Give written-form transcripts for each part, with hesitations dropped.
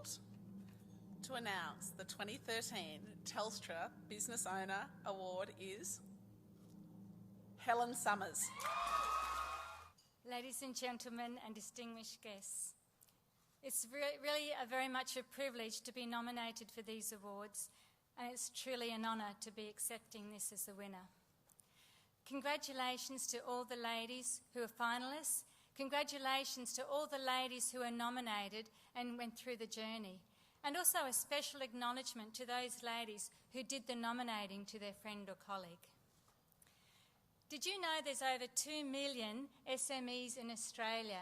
thrilled to announce the 2013 Telstra Business Owner Award is Helen Summers. Ladies and gentlemen and distinguished guests, it's really very much a privilege to be nominated for these awards, and it's truly an honour to be accepting this as the winner. Congratulations to all the ladies who are finalists. Congratulations to all the ladies who are nominated and went through the journey. And also a special acknowledgement to those ladies who did the nominating to their friend or colleague. Did you know there's over 2 million SMEs in Australia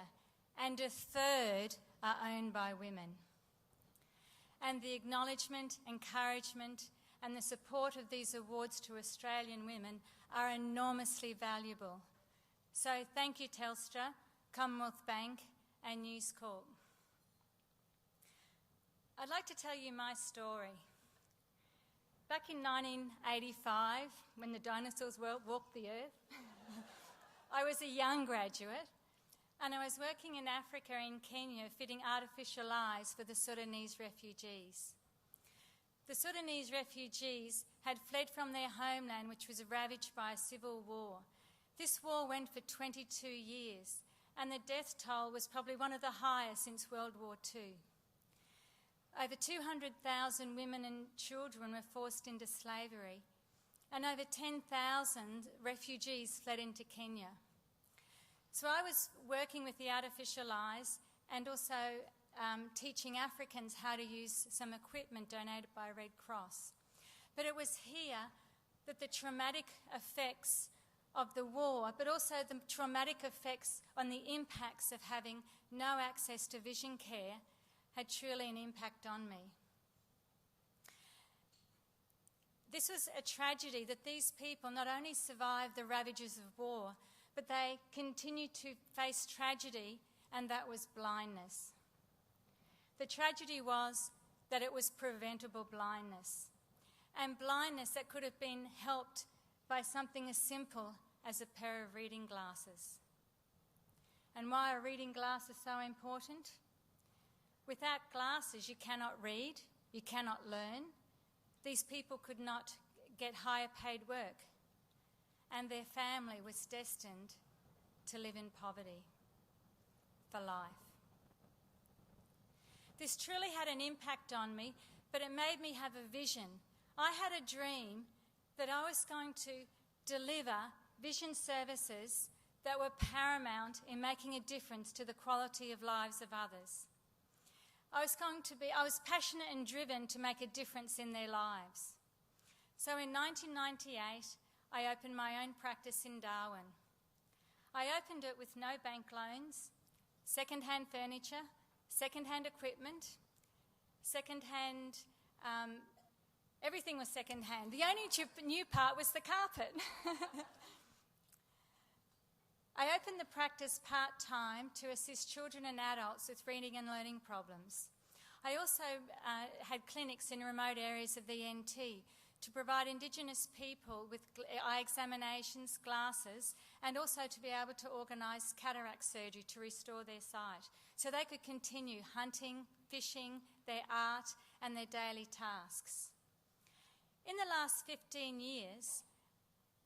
and a third are owned by women? And the acknowledgement, encouragement and the support of these awards to Australian women are enormously valuable. So thank you Telstra, Commonwealth Bank and News Corp. I'd like to tell you my story. Back in 1985, when the dinosaurs walked the earth, I was a young graduate and I was working in Africa, in Kenya, fitting artificial eyes for the Sudanese refugees. The Sudanese refugees had fled from their homeland, which was ravaged by a civil war. This war went for 22 years, and the death toll was probably one of the highest since World War II. Over 200,000 women and children were forced into slavery, and over 10,000 refugees fled into Kenya. So I was working with the artificial eyes and also teaching Africans how to use some equipment donated by Red Cross. But it was here that the traumatic effects of the war, but also the traumatic effects on the impacts of having no access to vision care, had truly an impact on me. This was a tragedy that these people not only survived the ravages of war, but they continued to face tragedy, and that was blindness. The tragedy was that it was preventable blindness, and blindness that could have been helped by something as simple as a pair of reading glasses. And why are reading glasses so important? Without glasses, you cannot read, you cannot learn. These people could not get higher paid work, and their family was destined to live in poverty for life. This truly had an impact on me, but it made me have a vision. I had a dream that I was going to deliver vision services that were paramount in making a difference to the quality of lives of others. I was passionate and driven to make a difference in their lives. So in 1998, I opened my own practice in Darwin. I opened it with no bank loans, second-hand furniture, second-hand equipment, second-hand, everything was second-hand. The only new part was the carpet. I opened the practice part-time to assist children and adults with reading and learning problems. I also had clinics in remote areas of the NT to provide Indigenous people with eye examinations, glasses, and also to be able to organise cataract surgery to restore their sight, so they could continue hunting, fishing, their art and their daily tasks. In the last 15 years,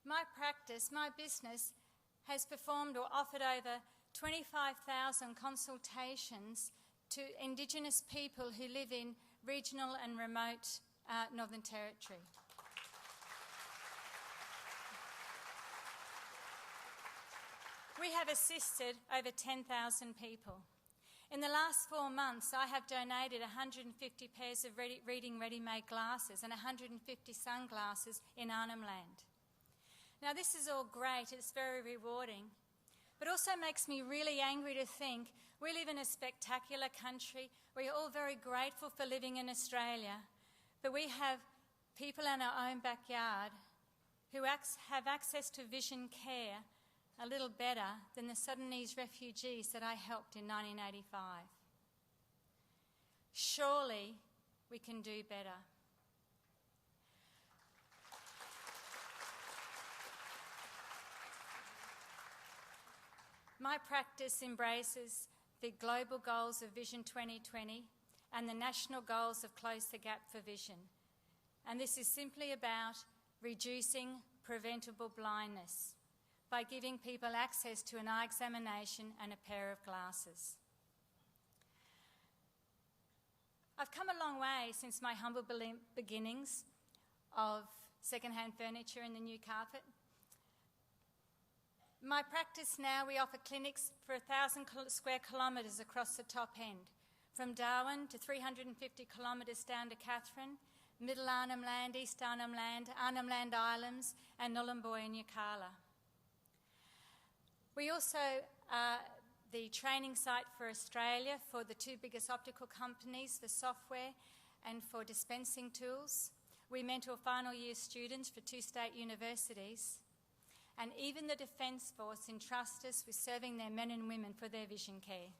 my practice, my business, has performed or offered over 25,000 consultations to Indigenous people who live in regional and remote Northern Territory. We have assisted over 10,000 people. In the last 4 months, I have donated 150 pairs of reading ready-made glasses and 150 sunglasses in Arnhem Land. Now this is all great, it's very rewarding, but also makes me really angry to think we live in a spectacular country. We are all very grateful for living in Australia, but we have people in our own backyard who have access to vision care a little better than the Sudanese refugees that I helped in 1985. Surely we can do better. My practice embraces the global goals of Vision 2020 and the national goals of Close the Gap for Vision. And this is simply about reducing preventable blindness by giving people access to an eye examination and a pair of glasses. I've come a long way since my humble beginnings of second-hand furniture and the new carpet. My practice now, we offer clinics for 1,000 square kilometres across the top end, from Darwin to 350 kilometres down to Katherine, Middle Arnhem Land, East Arnhem Land Islands, and Nhulunbuy and Yirrkala. We also are the training site for Australia for the two biggest optical companies for software and for dispensing tools. We mentor final year students for 2 state universities. And even the Defence Force entrust us with serving their men and women for their vision care.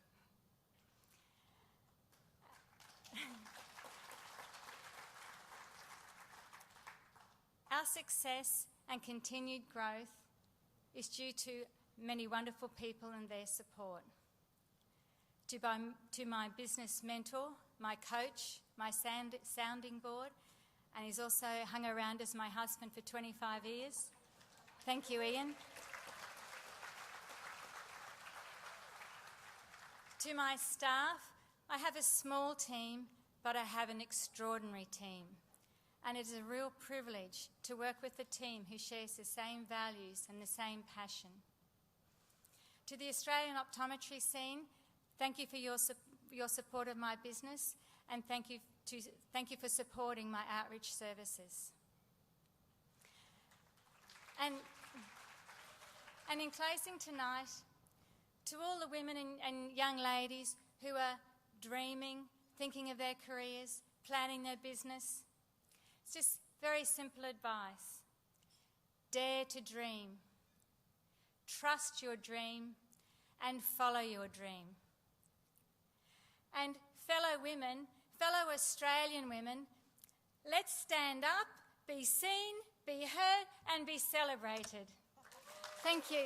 Our success and continued growth is due to many wonderful people and their support. To my business mentor, my coach, my sounding board, and he's also hung around as my husband for 25 years. Thank you, Ian. To my staff, I have a small team, but I have an extraordinary team. And it is a real privilege to work with a team who shares the same values and the same passion. To the Australian optometry scene, thank you for your support of my business, and thank you for supporting my outreach services. And in closing tonight, to all the women and young ladies who are dreaming, thinking of their careers, planning their business, it's just very simple advice. Dare to dream. Trust your dream and follow your dream. And fellow women, fellow Australian women, let's stand up, be seen, be heard, and be celebrated. Thank you.